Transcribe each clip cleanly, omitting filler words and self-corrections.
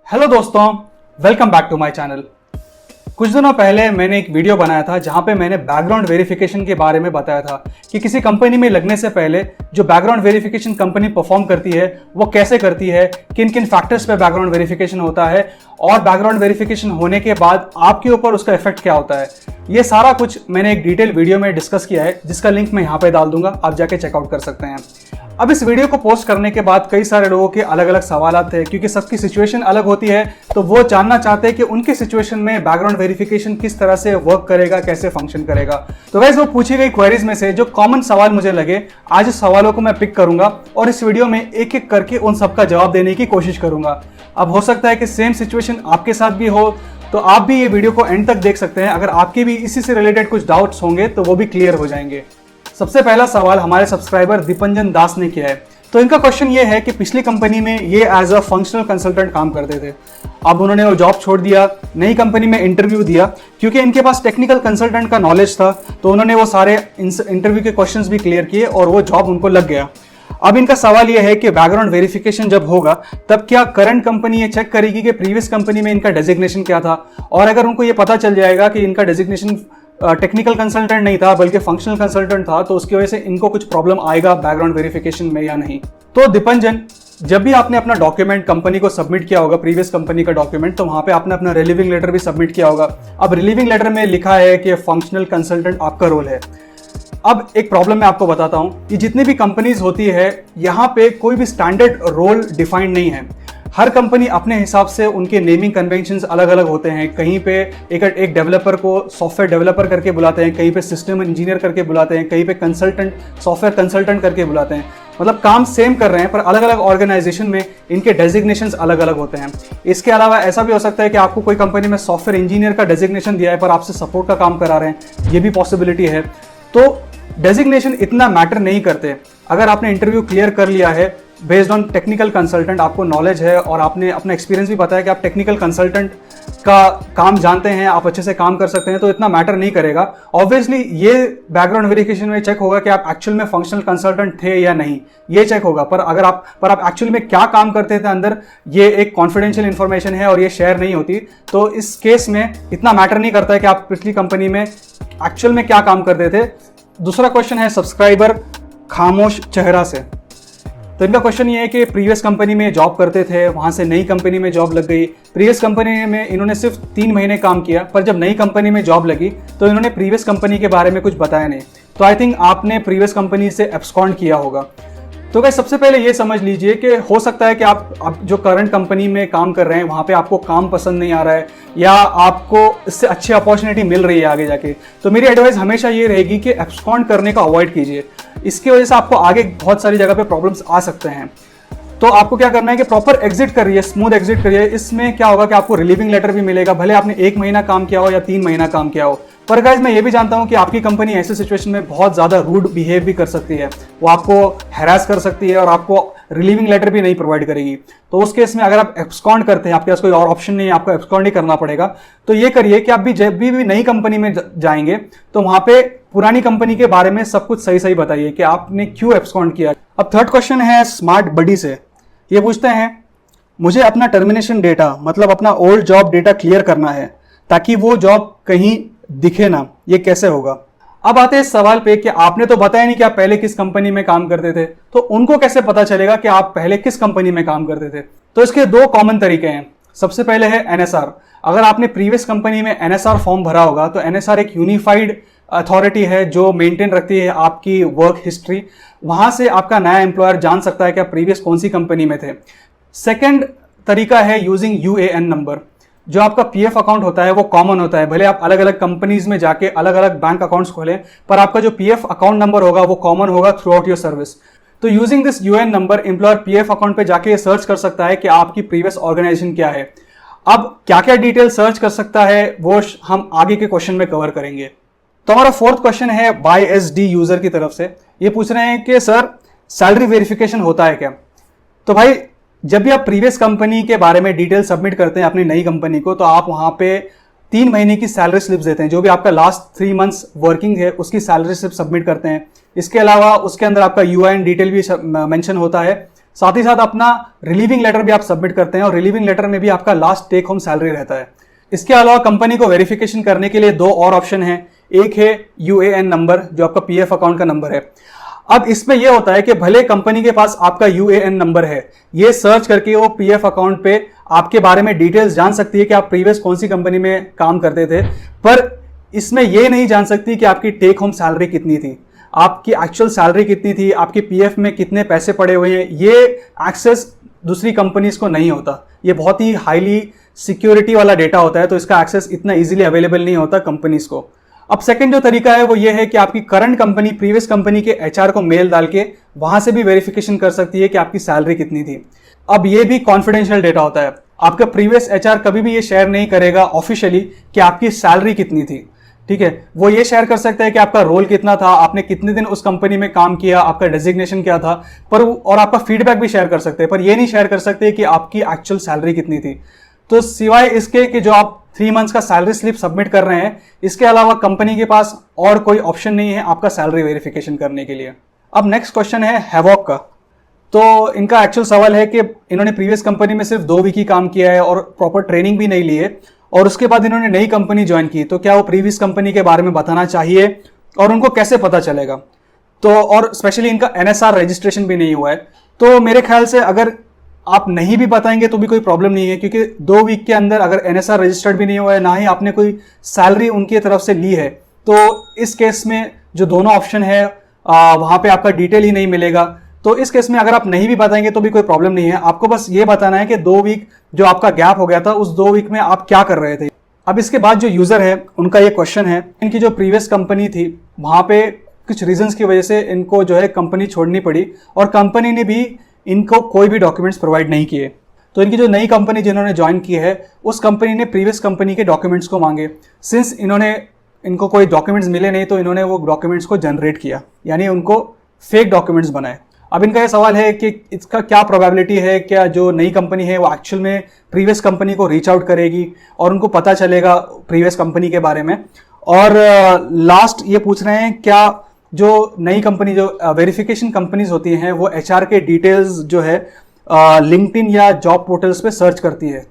Hello दोस्तों, welcome back to my channel. कुछ दिनों पहले मैंने एक वीडियो बनाया था जहां पे मैंने बैकग्राउंड वेरिफिकेशन के बारे में बताया था कि किसी कंपनी में लगने से पहले जो बैकग्राउंड वेरिफिकेशन कंपनी परफॉर्म करती है वो कैसे करती है, किन किन फैक्टर्स पे बैकग्राउंड वेरिफिकेशन होता है और बैकग्राउंड वेरिफिकेशन होने के बाद आपके ऊपर उसका इफेक्ट क्या होता है। ये सारा कुछ मैंने एक डिटेल वीडियो में डिस्कस किया है जिसका लिंक मैं यहाँ पे डाल दूंगा, आप जाके चेकआउट कर सकते हैं। अब इस वीडियो को पोस्ट करने के बाद कई सारे लोगों के अलग अलग सवाल थे, क्योंकि सबकी सिचुएशन अलग होती है, तो वो जानना चाहते हैं कि उनकी सिचुएशन में बैकग्राउंड वेरिफिकेशन किस तरह से वर्क करेगा, कैसे फंक्शन करेगा। तो वैसे वो पूछी गई क्वेरीज में से जो कॉमन सवाल मुझे लगे, आज उस सवालों को मैं पिक करूंगा और इस वीडियो में एक एक करके उन सबका जवाब देने की कोशिश करूंगा। अब हो सकता है कि सेम सिचुएशन आपके साथ भी हो, तो आप भी ये वीडियो को एंड तक देख सकते हैं। अगर आपके भी इसी से रिलेटेड कुछ डाउट्स होंगे तो वो भी क्लियर हो जाएंगे। सबसे पहला सवाल हमारे सब्सक्राइबर दीपंजन दास ने किया है। तो इनका क्वेश्चन ये है कि पिछली कंपनी में ये एज अ फंक्शनल कंसल्टेंट काम करते थे, अब उन्होंने वो जॉब छोड़ दिया, नई कंपनी में इंटरव्यू दिया। क्योंकि इनके पास टेक्निकल कंसल्टेंट का नॉलेज था तो उन्होंने वो सारे इंटरव्यू के क्वेश्चंस भी क्लियर किए और वो जॉब उनको लग गया। अब इनका सवाल ये है कि बैकग्राउंड वेरिफिकेशन जब होगा तब क्या करंट कंपनी ये चेक करेगी कि प्रीवियस कंपनी में इनका डेजिग्नेशन क्या था, और अगर उनको ये पता चल जाएगा कि इनका डेजिग्नेशन टेक्निकल कंसल्टेंट नहीं था बल्कि फंक्शनल कंसल्टेंट था, तो उसकी वजह से इनको कुछ प्रॉब्लम आएगा बैकग्राउंड वेरिफिकेशन में या नहीं। तो दीपंजन, जब भी आपने अपना डॉक्यूमेंट कंपनी को सबमिट किया होगा, प्रीवियस कंपनी का डॉक्यूमेंट, तो वहां पे आपने अपना रिलीविंग लेटर भी सबमिट किया होगा। अब रिलीविंग लेटर में लिखा है कि फंक्शनल कंसल्टेंट आपका रोल है। अब एक प्रॉब्लम मैं आपको बताता हूं कि जितनी भी कंपनीज होती है यहां पे कोई भी स्टैंडर्ड रोल डिफाइंड नहीं है। हर कंपनी अपने हिसाब से उनके नेमिंग कन्वेंशंस अलग अलग होते हैं। कहीं पे एक डेवलपर को सॉफ्टवेयर डेवलपर करके बुलाते हैं, कहीं पे सिस्टम इंजीनियर करके बुलाते हैं, कहीं पे कंसल्टेंट सॉफ्टवेयर कंसल्टेंट करके बुलाते हैं। मतलब काम सेम कर रहे हैं पर अलग अलग ऑर्गेनाइजेशन में इनके डेजिग्नेशंस अलग अलग होते हैं। इसके अलावा ऐसा भी हो सकता है कि आपको कोई कंपनी में सॉफ्टवेयर इंजीनियर का डेजिग्नेशन दिया है पर आपसे सपोर्ट का काम करा रहे हैं, ये भी पॉसिबिलिटी है। तो डेजिग्नेशन इतना मैटर नहीं करते। अगर आपने इंटरव्यू क्लियर कर लिया है बेस्ड ऑन टेक्निकल कंसल्टेंट, आपको नॉलेज है और आपने अपना एक्सपीरियंस भी बताया कि आप टेक्निकल कंसल्टेंट का काम जानते हैं, आप अच्छे से काम कर सकते हैं, तो इतना मैटर नहीं करेगा। ऑब्वियसली ये बैकग्राउंड वेरिफिकेशन में चेक होगा कि आप एक्चुअल में फंक्शनल कंसल्टेंट थे या नहीं, ये चेक होगा। पर आप एक्चुअल में क्या काम करते थे अंदर, ये एक कॉन्फिडेंशियल इंफॉर्मेशन है और ये शेयर नहीं होती। तो इस केस में इतना मैटर नहीं करता है कि आप पिछली कंपनी में एक्चुअल में क्या काम करते थे। दूसरा क्वेश्चन है सब्सक्राइबर खामोश चेहरा से। तो इनका क्वेश्चन ये है कि प्रीवियस कंपनी में जॉब करते थे, वहां से नई कंपनी में जॉब लग गई। प्रीवियस कंपनी में इन्होंने सिर्फ 3 महीने काम किया, पर जब नई कंपनी में जॉब लगी तो इन्होंने प्रीवियस कंपनी के बारे में कुछ बताया नहीं। तो आई थिंक आपने प्रीवियस कंपनी से एब्सकॉन्ड किया होगा। तो गाइस, सबसे पहले ये समझ लीजिए कि हो सकता है कि आप जो करंट कंपनी में काम कर रहे हैं वहाँ पे आपको काम पसंद नहीं आ रहा है या आपको इससे अच्छी अपॉर्चुनिटी मिल रही है आगे जाके। तो मेरी एडवाइस हमेशा ये रहेगी कि एब्सकॉन्ड करने का अवॉइड कीजिए। इसकी वजह से आपको आगे बहुत सारी जगह पे प्रॉब्लम्स आ सकते हैं। तो आपको क्या करना है कि प्रॉपर एग्जिट करिए, स्मूथ एग्जिट करिए। इसमें क्या होगा कि आपको रिलीविंग लेटर भी मिलेगा, भले आपने 1 महीना काम किया हो या 3 महीना काम किया हो। पर गाइस, मैं ये भी जानता हूं कि आपकी कंपनी ऐसे सिचुएशन में बहुत ज्यादा रूड बिहेव भी कर सकती है, वो आपको हैरास कर सकती है और आपको रिलीविंग लेटर भी नहीं प्रोवाइड करेगी। तो उस केस में अगर आप एब्सकॉन्ड करते हैं, आपके पास कोई और ऑप्शन नहीं है, आपको एब्सकॉन्ड ही करना पड़ेगा, तो ये करिए कि आप भी जब भी नई कंपनी में जाएंगे तो वहां पे पुरानी कंपनी के बारे में सब कुछ सही सही बताइए कि आपने क्यों एब्सकॉन्ड किया। अब थर्ड क्वेश्चन है स्मार्ट बडी से। ये पूछते हैं, मुझे अपना टर्मिनेशन डेटा मतलब अपना ओल्ड जॉब डेटा क्लियर करना है ताकि वो जॉब कहीं दिखे ना, ये कैसे होगा। अब आते हैं इस सवाल पे कि आपने तो बताया नहीं कि आप पहले किस कंपनी में काम करते थे, तो उनको कैसे पता चलेगा कि आप पहले किस कंपनी में काम करते थे। तो इसके 2 कॉमन तरीके हैं। सबसे पहले है एनएसआर। अगर आपने प्रीवियस कंपनी में एनएसआर फॉर्म भरा होगा तो एनएसआर एक यूनिफाइड अथॉरिटी है जो मेंटेन रखती है आपकी वर्क हिस्ट्री। वहां से आपका नया एम्प्लॉयर जान सकता है कि आप प्रीवियस कौन सी कंपनी में थे। सेकंड तरीका है यूजिंग यूएएन नंबर। जो आपका पीएफ अकाउंट होता है वो कॉमन होता है, भले आप अलग अलग कंपनीज में जाके अलग अलग बैंक अकाउंट्स खोलें, पर आपका जो पीएफ अकाउंट नंबर होगा वो कॉमन होगा थ्रू आउट योर सर्विस। तो using this UAN number employer PF account पे जाके सर्च कर सकता है कि आपकी प्रीवियस ऑर्गेनाइजेशन क्या है। अब क्या क्या डिटेल सर्च कर सकता है वो हम आगे के क्वेश्चन में कवर करेंगे। तो हमारा 4th क्वेश्चन है YSD यूजर की तरफ से। ये पूछ रहे हैं कि सर सैलरी वेरिफिकेशन होता है क्या। तो भाई, जब भी आप प्रीवियस कंपनी के बारे में डिटेल सबमिट करते हैं अपनी नई कंपनी को, तो आप वहां पे 3 महीने की सैलरी स्लिप्स देते हैं। जो भी आपका लास्ट 3 मंथ्स वर्किंग है उसकी सैलरी स्लिप सबमिट करते हैं। इसके अलावा उसके अंदर आपका यूआईएन डिटेल भी मेंशन होता है। साथ ही साथ अपना रिलीविंग लेटर भी आप सबमिट करते हैं और रिलीविंग लेटर में भी आपका लास्ट टेक होम सैलरी रहता है। इसके अलावा कंपनी को वेरिफिकेशन करने के लिए 2 और ऑप्शन हैं। एक है यूएएन नंबर, जो आपका पीएफ अकाउंट का नंबर है। अब इसमें यह होता है कि भले कंपनी के पास आपका यूएएन नंबर है, ये सर्च करके वो पीएफ अकाउंट पे आपके बारे में डिटेल्स जान सकती है कि आप प्रीवियस कौन सी कंपनी में काम करते थे, पर इसमें यह नहीं जान सकती कि आपकी टेक होम सैलरी कितनी थी, आपकी एक्चुअल सैलरी कितनी थी, आपके पीएफ में कितने पैसे पड़े हुए हैं। ये एक्सेस दूसरी कंपनीज को नहीं होता। ये बहुत ही हाईली सिक्योरिटी वाला डेटा होता है, तो इसका एक्सेस इतना इजीली अवेलेबल नहीं होता कंपनीज को। अब सेकंड जो तरीका है वो ये है कि आपकी करंट कंपनी प्रीवियस कंपनी के एचआर को मेल डाल के वहां से भी वेरिफिकेशन कर सकती है कि आपकी सैलरी कितनी थी। अब ये भी कॉन्फिडेंशियल डेटा होता है। आपका प्रीवियस एचआर कभी भी ये शेयर नहीं करेगा ऑफिशियली कि आपकी सैलरी कितनी थी, ठीक है। वो ये शेयर कर सकता है कि आपका रोल कितना था, आपने कितने दिन उस कंपनी में काम किया, आपका डेजिग्नेशन क्या था, पर और आपका फीडबैक भी शेयर कर सकते हैं, पर ये नहीं शेयर कर सकते कि आपकी एक्चुअल सैलरी कितनी थी। तो सिवाय इसके कि जो आप 3 मंथ्स का सैलरी स्लिप सबमिट कर रहे हैं, इसके अलावा कंपनी के पास और कोई ऑप्शन नहीं है आपका सैलरी वेरिफिकेशन करने के लिए। अब नेक्स्ट क्वेश्चन है हैवॉक का। तो इनका एक्चुअल सवाल है कि इन्होंने प्रीवियस कंपनी में सिर्फ 2 वीक ही काम किया है और प्रॉपर ट्रेनिंग भी नहीं ली है, और उसके बाद इन्होंने नई कंपनी ज्वाइन की, तो क्या वो प्रीवियस कंपनी के बारे में बताना चाहिए और उनको कैसे पता चलेगा। तो और स्पेशली इनका एनएसआर रजिस्ट्रेशन भी नहीं हुआ है। तो मेरे ख्याल से अगर आप नहीं भी बताएंगे तो भी कोई प्रॉब्लम नहीं है, क्योंकि 2 वीक के अंदर अगर एनएसआर रजिस्टर्ड भी नहीं हुआ है, ना ही आपने कोई सैलरी उनकी तरफ से ली है, तो इस केस में जो दोनों ऑप्शन है वहां पे आपका डिटेल ही नहीं मिलेगा। तो इस केस में अगर आप नहीं भी बताएंगे तो भी कोई प्रॉब्लम नहीं है। आपको बस ये बताना है कि 2 वीक जो आपका गैप हो गया था, उस 2 वीक में आप क्या कर रहे थे। अब इसके बाद जो यूजर है उनका ये क्वेश्चन है, इनकी जो प्रीवियस कंपनी थी वहां पे कुछ रीजंस की वजह से इनको जो है कंपनी छोड़नी पड़ी, और कंपनी ने भी इनको कोई भी डॉक्यूमेंट्स प्रोवाइड नहीं किए। तो इनकी जो नई कंपनी जिन्होंने ज्वाइन की है, उस कंपनी ने प्रीवियस कंपनी के डॉक्यूमेंट्स को मांगे। सिंस इनको कोई डॉक्यूमेंट्स मिले नहीं, तो इन्होंने वो डॉक्यूमेंट्स को जनरेट किया, यानी उनको फेक डॉक्यूमेंट्स बनाए। अब इनका ये सवाल है कि इसका क्या प्रोबेबिलिटी है, क्या जो नई कंपनी है वो एक्चुअल में प्रीवियस कंपनी को रीच आउट करेगी और उनको पता चलेगा प्रीवियस कंपनी के बारे में। और लास्ट ये पूछ रहे हैं, क्या जो नई कंपनी जो वेरिफिकेशन कंपनीज होती हैं वो एचआर के डिटेल्स जो है लिंक्डइन या जॉब पोर्टल्स पे सर्च करती है।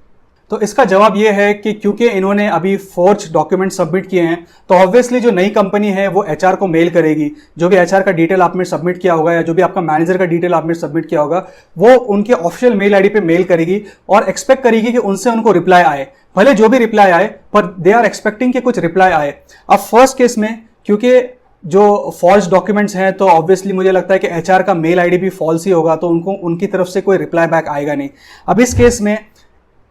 तो इसका जवाब ये है कि क्योंकि इन्होंने अभी फोर्ज डॉक्यूमेंट सबमिट किए हैं, तो ऑब्वियसली जो नई कंपनी है वो एचआर को मेल करेगी। जो भी एचआर का डिटेल आपने सबमिट किया होगा या जो भी आपका मैनेजर का डिटेल आपने सबमिट किया होगा, वो उनके ऑफिशियल मेल आईडी पे मेल करेगी और एक्सपेक्ट करेगी कि उनसे उनको रिप्लाई आए। भले जो भी रिप्लाई आए, पर दे आर एक्सपेक्टिंग कि कुछ रिप्लाई आए। अब फर्स्ट केस में क्योंकि जो फॉल्स डॉक्यूमेंट्स हैं, तो ऑब्वियसली मुझे लगता है कि एचआर का मेल आईडी भी फॉल्स ही होगा, तो उनको उनकी तरफ से कोई रिप्लाई बैक आएगा नहीं। अब इस केस में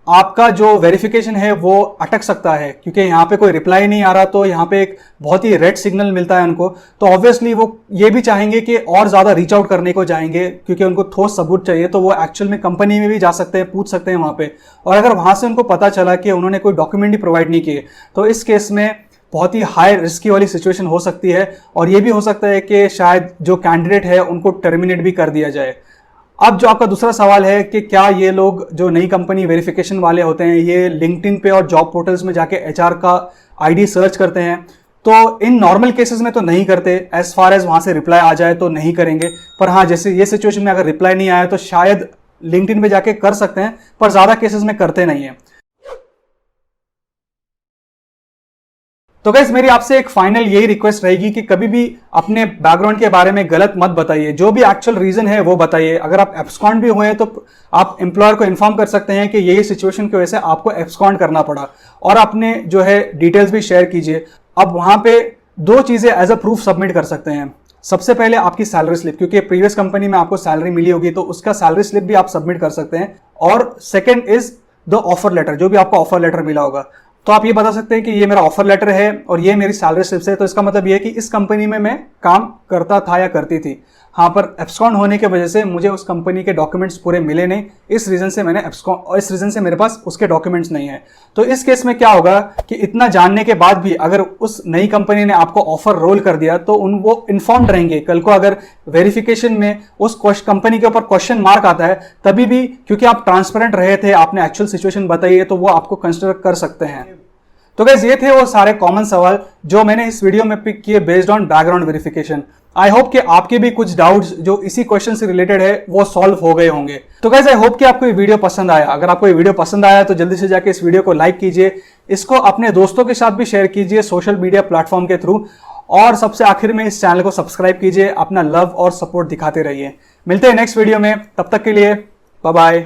आपका जो वेरिफिकेशन है वो अटक सकता है, क्योंकि यहाँ पे कोई रिप्लाई नहीं आ रहा, तो यहाँ पे एक बहुत ही रेड सिग्नल मिलता है उनको। तो ऑब्वियसली वो ये भी चाहेंगे कि और ज़्यादा रीच आउट करने को जाएंगे, क्योंकि उनको ठोस सबूत चाहिए। तो वो एक्चुअल में कंपनी में भी जा सकते हैं, पूछ सकते हैं वहाँ पे, और अगर वहाँ से उनको पता चला कि उन्होंने कोई डॉक्यूमेंट ही प्रोवाइड नहीं किए, तो इस केस में बहुत ही हाई रिस्की वाली सिचुएशन हो सकती है, और ये भी हो सकता है कि शायद जो कैंडिडेट है उनको टर्मिनेट भी कर दिया जाए। अब जो आपका दूसरा सवाल है कि क्या ये लोग जो नई कंपनी वेरिफिकेशन वाले होते हैं, ये लिंक्डइन पे और जॉब पोर्टल्स में जाके एचआर का आईडी सर्च करते हैं, तो इन नॉर्मल केसेस में तो नहीं करते। एज फार एज वहां से रिप्लाई आ जाए तो नहीं करेंगे, पर हाँ, जैसे ये सिचुएशन में अगर रिप्लाई नहीं आया तो शायद लिंक्डइन पे जाके कर सकते हैं, पर ज्यादा केसेस में करते नहीं है। तो गाइस, मेरी आपसे एक फाइनल यही रिक्वेस्ट रहेगी कि कभी भी अपने बैकग्राउंड के बारे में गलत मत बताइए। जो भी एक्चुअल रीजन है वो बताइए। अगर आप एब्सकॉन्ड भी हुए हैं तो आप एम्प्लॉयर को इन्फॉर्म कर सकते हैं कि यही सिचुएशन की वजह से आपको एब्सकॉन्ड करना पड़ा, और अपने जो है डिटेल्स भी शेयर कीजिए। अब वहां पे 2 चीजें एज अ प्रूफ सबमिट कर सकते हैं। सबसे पहले आपकी सैलरी स्लिप, क्योंकि प्रीवियस कंपनी में आपको सैलरी मिली होगी तो उसका सैलरी स्लिप भी आप सबमिट कर सकते हैं। और second is the offer letter, जो भी आपको ऑफर लेटर मिला होगा, तो आप ये बता सकते हैं कि ये मेरा ऑफर लेटर है और ये मेरी सैलरी स्लिप है। तो इसका मतलब ये है कि इस कंपनी में मैं काम करता था या करती थी। हाँ, पर एब्सकॉन्ड होने की वजह से मुझे उस कंपनी के डॉक्यूमेंट्स पूरे मिले नहीं, इस रीजन से मैंने इस रीजन से मेरे पास उसके डॉक्यूमेंट्स नहीं है। तो इस केस में क्या होगा कि इतना जानने के बाद भी अगर उस नई कंपनी ने आपको ऑफर रोल कर दिया, तो वो इन्फॉर्म्ड रहेंगे। कल को अगर वेरिफिकेशन में उस कंपनी के ऊपर क्वेश्चन मार्क आता है, तभी भी क्योंकि आप ट्रांसपेरेंट रहे थे, आपने एक्चुअल सिचुएशन बताई है, तो वो आपको कंसिडर कर सकते हैं। तो गाइस ये थे वो सारे कॉमन सवाल जो मैंने इस वीडियो में पिक किए based on background verification. I hope कि आपके भी कुछ डाउट्स जो इसी क्वेश्चन से रिलेटेड है वो सॉल्व हो गए होंगे। तो गाइस आई होप कि आपको ये वीडियो पसंद आया। अगर आपको ये वीडियो पसंद आया तो जल्दी से जाके इस वीडियो को लाइक कीजिए, इसको अपने दोस्तों के साथ भी शेयर कीजिए सोशल मीडिया प्लेटफॉर्म के थ्रू, और सबसे आखिर में इस चैनल को सब्सक्राइब कीजिए। अपना लव और सपोर्ट दिखाते रहिए। मिलते हैं नेक्स्ट वीडियो में, तब तक के लिए बाय बाय।